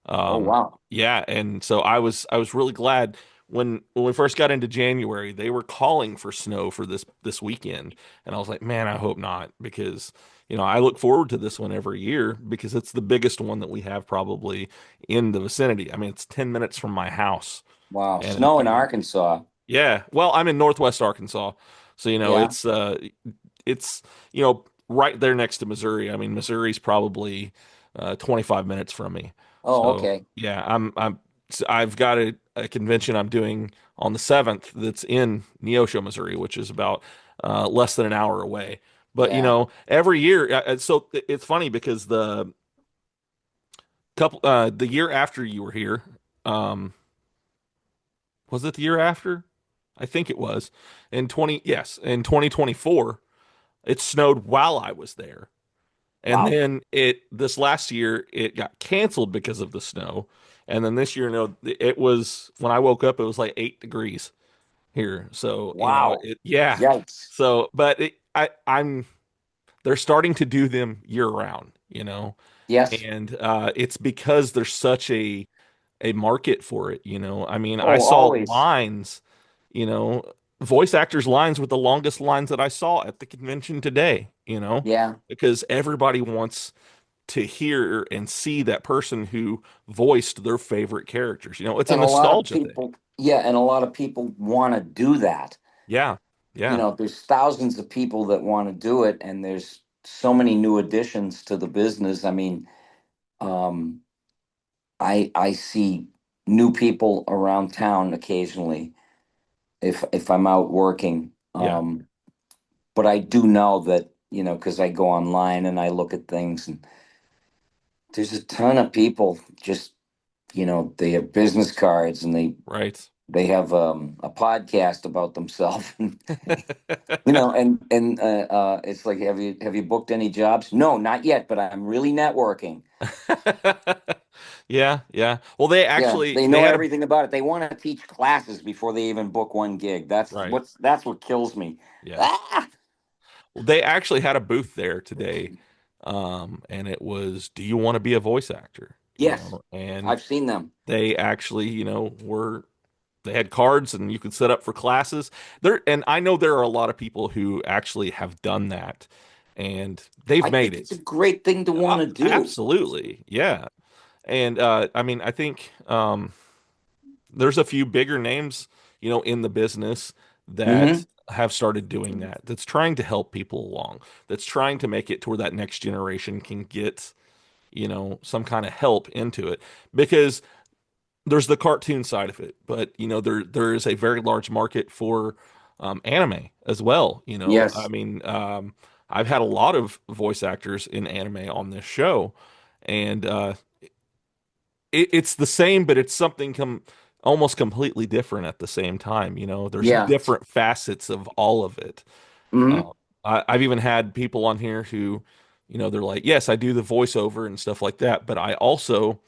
Oh Um, wow. yeah, and so I was really glad when we first got into January, they were calling for snow for this weekend, and I was like, man, I hope not because I look forward to this one every year because it's the biggest one that we have probably in the vicinity. I mean, it's 10 minutes from my house, Wow. and Snow in Arkansas. yeah, well, I'm in Northwest Arkansas, so Yeah. it's right there next to Missouri. I mean, Missouri's probably 25 minutes from me. Oh, So okay. yeah, I've got a convention I'm doing on the 7th that's in Neosho, Missouri, which is about less than an hour away. But Yeah. every year, so it's funny because the year after you were here, um, was it the year after? I think it was in 2024. It snowed while I was there. And Wow. then this last year it got canceled because of the snow. And then this year, no, it was when I woke up, it was like 8 degrees here. So, Wow. yeah. Yikes. So, but they're starting to do them year round. Yes. And it's because there's such a market for it. I mean, I Oh, saw always. lines, you know, voice actors lines with the longest lines that I saw at the convention today, Yeah. because everybody wants to hear and see that person who voiced their favorite characters. It's a And a lot of nostalgia thing. people, yeah, and a lot of people want to do that. Yeah. Yeah. There's thousands of people that want to do it, and there's so many new additions to the business. I mean, um, I see new people around town occasionally if I'm out working. Yeah. But I do know that, because I go online and I look at things, and there's a ton of people just, they have business cards, and Right. they have a podcast about themselves. It's like, have you booked any jobs? No, not yet, but I'm really networking. Yeah. Yeah. Well, they Yeah, actually they they know had a everything about it. They want to teach classes before they even book one gig. right. That's what kills me. Yeah. Ah! Well, they actually had a booth there today. And it was, do you want to be a voice actor? Yes, And I've seen them. they actually, they had cards and you could set up for classes and I know there are a lot of people who actually have done that and they've I made think it's a it. great thing to want to do. Absolutely. Yeah. And I mean, I think there's a few bigger names, in the business that Hmm. have started doing that. That's trying to help people along. That's trying to make it to where that next generation can get, some kind of help into it because there's the cartoon side of it, but there is a very large market for anime as well. I Yes. mean, I've had a lot of voice actors in anime on this show, and it's the same, but it's something almost completely different at the same time. There's Yeah. different facets of all of it. Uh, Hmm. I've even had people on here who they're like, yes, I do the voiceover and stuff like that, but I also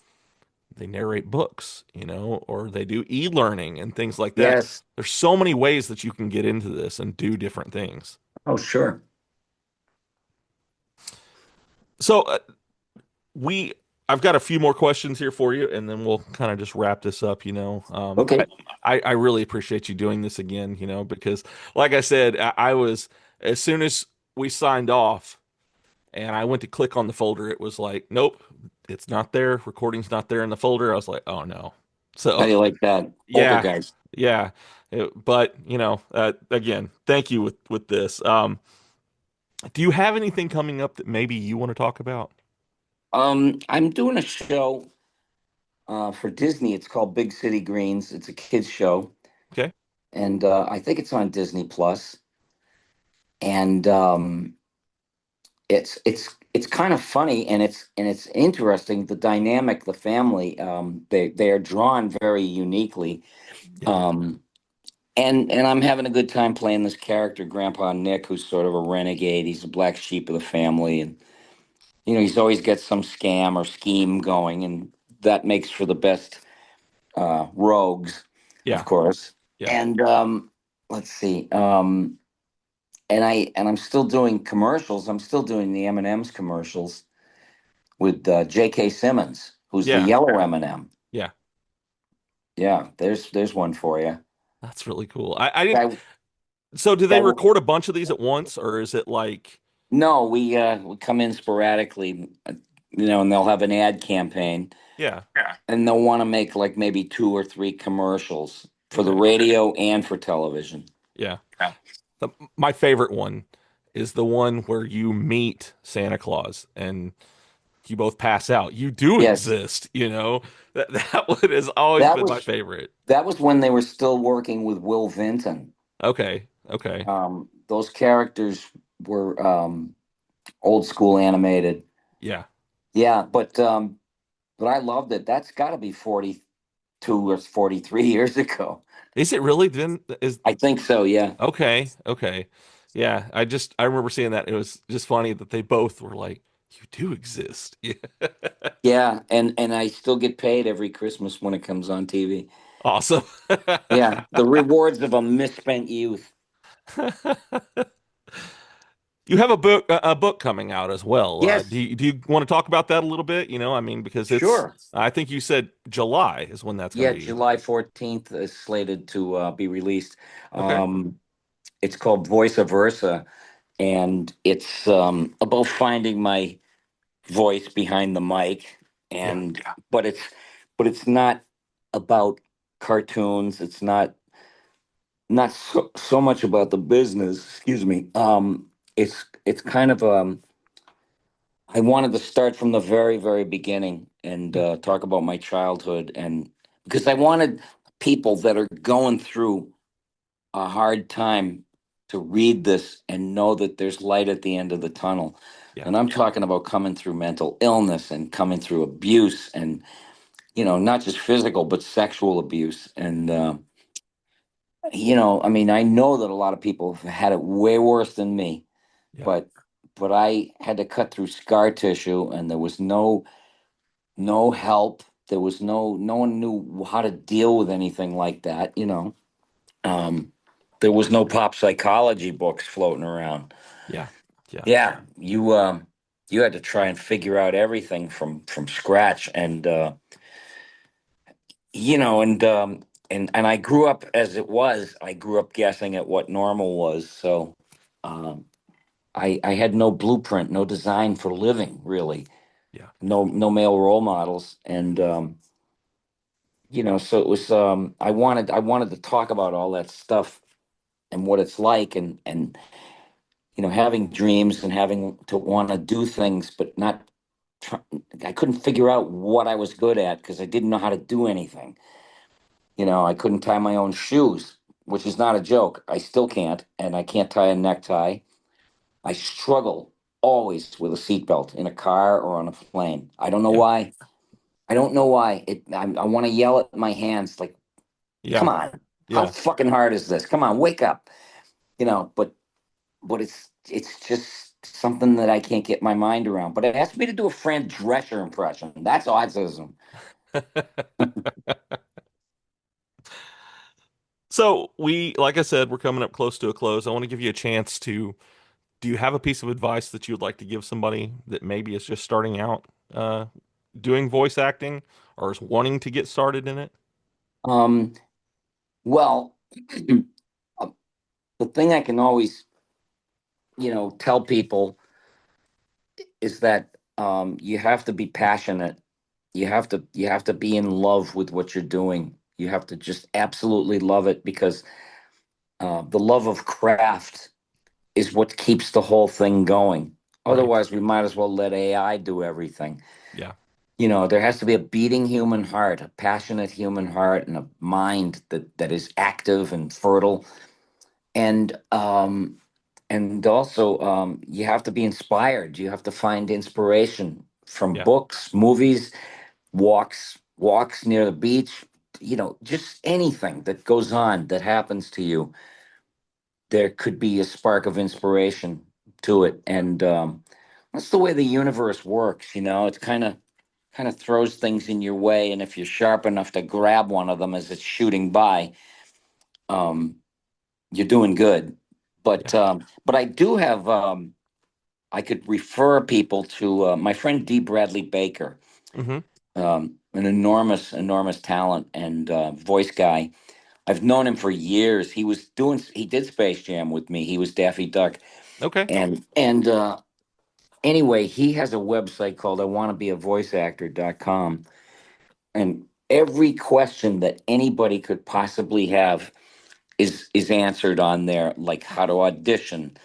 they narrate books, or they do e-learning and things like that. Yes. There's so many ways that you can get into this and do different things. Oh, sure. So we I've got a few more questions here for you, and then we'll kind of just wrap this up. Okay. I really appreciate you doing this again, because like I said, I was as soon as we signed off and I went to click on the folder, it was like, nope, it's not there. Recording's not there in the folder. I was like, oh no. How So do you like that? yeah, Poltergeist. yeah. But again, thank you with this. Do you have anything coming up that maybe you want to talk about? I'm doing a show for Disney. It's called Big City Greens. It's a kids show, Okay. and I think it's on Disney Plus. And it's kind of funny, and it's interesting. The dynamic, the family, they are drawn very uniquely. Yeah. Um, and I'm having a good time playing this character, Grandpa Nick, who's sort of a renegade. He's a black sheep of the family, and he's always got some scam or scheme going, and that makes for the best rogues, of Yeah. course. Yeah. And let's see. And I'm still doing commercials. I'm still doing the M&M's commercials with J.K. Simmons, who's the Yeah. yellow M&M. Yeah. Yeah, there's one for you. That's really cool. I didn't. Guy, So do they guy, record a bunch of these at once, or is it like, no, we come in sporadically, and they'll have an ad campaign, yeah, and they'll want to make like maybe two or three commercials for the okay, radio and for television. yeah. Yeah. My favorite one is the one where you meet Santa Claus and you both pass out. You do Yes, exist, you know. That one has always that been my was favorite. that was when they were still working with Will Vinton. Okay, okay, Those characters were old school animated. yeah. Yeah, but I loved it. That's got to be 42 or 43 years ago. Is it really then? Is I think so. Yeah, okay, okay, yeah. I remember seeing that. It was just funny that they both were like, "You do exist." Yeah, yeah, and I still get paid every Christmas when it comes on TV. awesome. Yeah, the rewards of a misspent youth. You have a book coming out as well. Do Yes, you want to talk about that a little bit? I mean, because sure. I think you said July is when that's going to Yeah, be. July 14th is slated to be released. Okay. It's called Voice Versa, and it's about finding my voice behind the mic. Yeah. And but it's not about cartoons. It's not so much about the business. Excuse me. It's kind of I wanted to start from the very very beginning and Yeah. talk about my childhood, and because I wanted people that are going through a hard time to read this and know that there's light at the end of the tunnel. Yeah. And I'm talking about coming through mental illness and coming through abuse, and not just physical but sexual abuse. And I mean, I know that a lot of people have had it way worse than me, Yeah. but I had to cut through scar tissue, and there was no help. There was no one knew how to deal with anything like that. Um, there was no pop psychology books floating around. Yeah. Yeah. Yeah, you had to try and figure out everything from scratch, and and I grew up as it was. I grew up guessing at what normal was. So um, I had no blueprint, no design for living, really. Yeah. No male role models, and so it was. I wanted to talk about all that stuff and what it's like, and having dreams and having to want to do things, but not. Try, I couldn't figure out what I was good at because I didn't know how to do anything. I couldn't tie my own shoes, which is not a joke. I still can't, and I can't tie a necktie. I struggle always with a seatbelt in a car or on a plane. I don't know Yeah. why. I don't know why. I want to yell at my hands like, "Come Yeah. on, how Yeah. fucking hard is this? Come on, wake up!" But it's just something that I can't get my mind around. But it asked me to do a Fran Drescher impression. That's autism. So like I said, we're coming up close to a close. I want to give you a chance to, do you have a piece of advice that you would like to give somebody that maybe is just starting out doing voice acting or is wanting to get started in it? Um, well, uh, the thing I can always, tell people is that you have to be passionate. You have to be in love with what you're doing. You have to just absolutely love it, because the love of craft is what keeps the whole thing going. Right. Otherwise, we might as well let AI do everything. Yeah. There has to be a beating human heart, a passionate human heart, and a mind that is active and fertile. And also, you have to be inspired. You have to find inspiration from Yeah. books, movies, walks near the beach. Just anything that goes on that happens to you, there could be a spark of inspiration to it. And that's the way the universe works. It's kind of throws things in your way, and if you're sharp enough to grab one of them as it's shooting by, um, you're doing good. Yeah. But I do have, I could refer people to my friend D. Bradley Baker, Hmm. an enormous talent and voice guy. I've known him for years. He did Space Jam with me. He was Daffy Duck. Okay. And anyway, he has a website called iwannabeavoiceactor.com, and every question that anybody could possibly have is answered on there, like how to audition,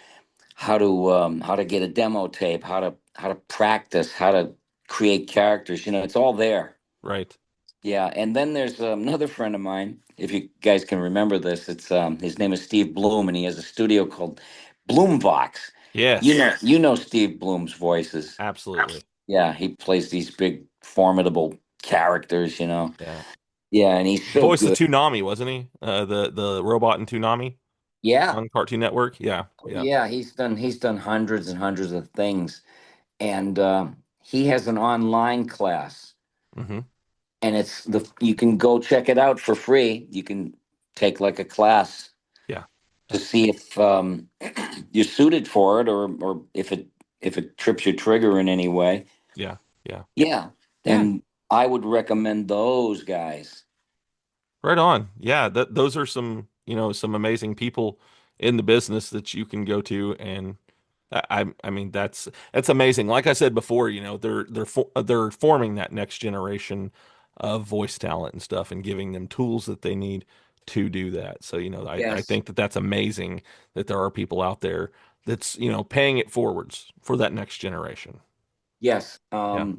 how to get a demo tape, how to practice, how to create characters. It's all there. Right. Yeah, and then there's another friend of mine. If you guys can remember this, it's his name is Steve Bloom, and he has a studio called Bloomvox. You Yes. know, you know Steve Bloom's voices. Absolutely. Yeah, he plays these big, formidable characters. Yeah. Yeah, and he's so Voice of good. Toonami, wasn't he? The robot in Toonami Yeah, on Cartoon Network. Yeah. Yeah. yeah, he's done hundreds and hundreds of things, and he has an online class, Hmm. and you can go check it out for free. You can take like a class Yeah. to see if you're suited for it, or if it trips your trigger in any way. Yeah. Yeah. Yeah, Yeah. and I would recommend those guys. Right on. Yeah, those are some, some amazing people in the business that you can go to, and I mean that's amazing. Like I said before, they're forming that next generation of voice talent and stuff, and giving them tools that they need to do that. So, I Yes, think that that's amazing that there are people out there that's, paying it forwards for that next generation. yes. Yeah.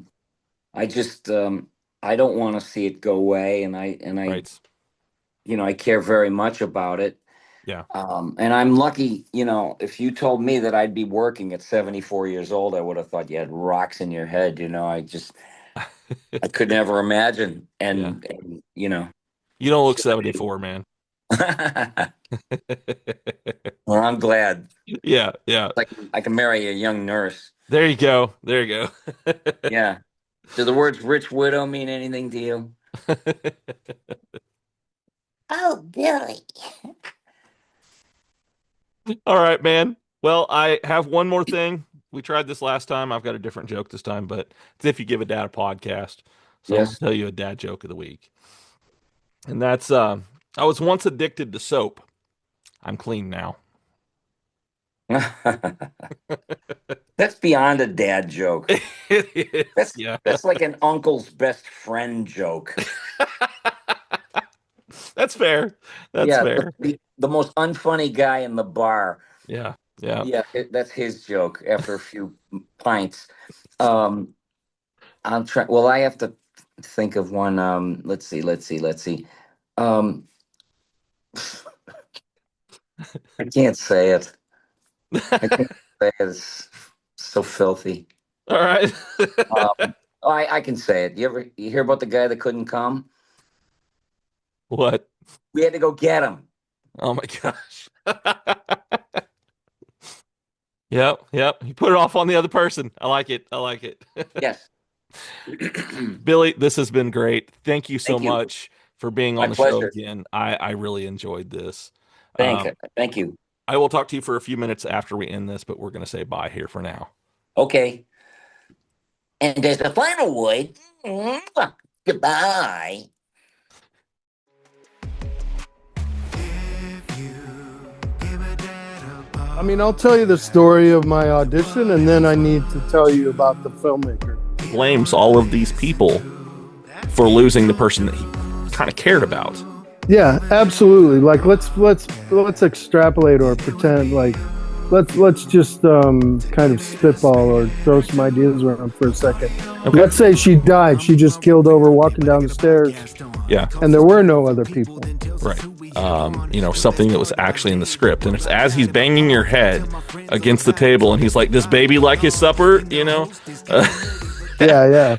I don't want to see it go away, and I Right. I care very much about it. Yeah. And I'm lucky. If you told me that I'd be working at 74 years old, I would have thought you had rocks in your head. I could never imagine. Yeah. And You don't look 74, man. well, I'm glad. Yeah, yeah. I can marry a young nurse. There you go. There you go. Yeah. Do the words "rich widow" mean anything to you? Oh, Billy. All right, man. Well, I have one more thing. We tried this last time. I've got a different joke this time, but it's if you give a dad a podcast. So I'm gonna Yes. tell you a dad joke of the week. And that's I was once addicted to soap. I'm clean now. That's beyond a dad joke. It is, That's yeah. that's like an uncle's best friend joke. That's fair. That's Yeah, fair. the most unfunny guy in the bar. Yeah. Yeah. Yeah, that's his joke after a few pints. Um, I'm trying. Well, I have to think of one. Let's see. Um, I can't say it. I can't say it. It's so filthy. All right. Um, I can say it. You hear about the guy that couldn't come? What? We had to go get him. Oh my gosh. Yep, yep. You put it off on the other person. I like it. I like it. Yes. Billy, this has been great. Thank you so Thank you. much for being My on the show pleasure. again. I really enjoyed this. Um, Thank you. I will talk to you for a few minutes after we end this, but we're going to say bye here for now. Okay. And as a final word, goodbye. I mean, I'll tell you the story of my audition, and then I need to tell you about the filmmaker. Blames all of these people for losing the person that he kind of cared about. Yeah, absolutely. Like let's extrapolate or pretend like let's just kind of spitball or throw some ideas around for a second. Okay. Let's say she died. She just killed over walking down the stairs. Yeah. And there were no other people. Right. Something that was actually in the script. And it's as he's banging your head against the table and he's like, "Does baby like his supper?" Yeah.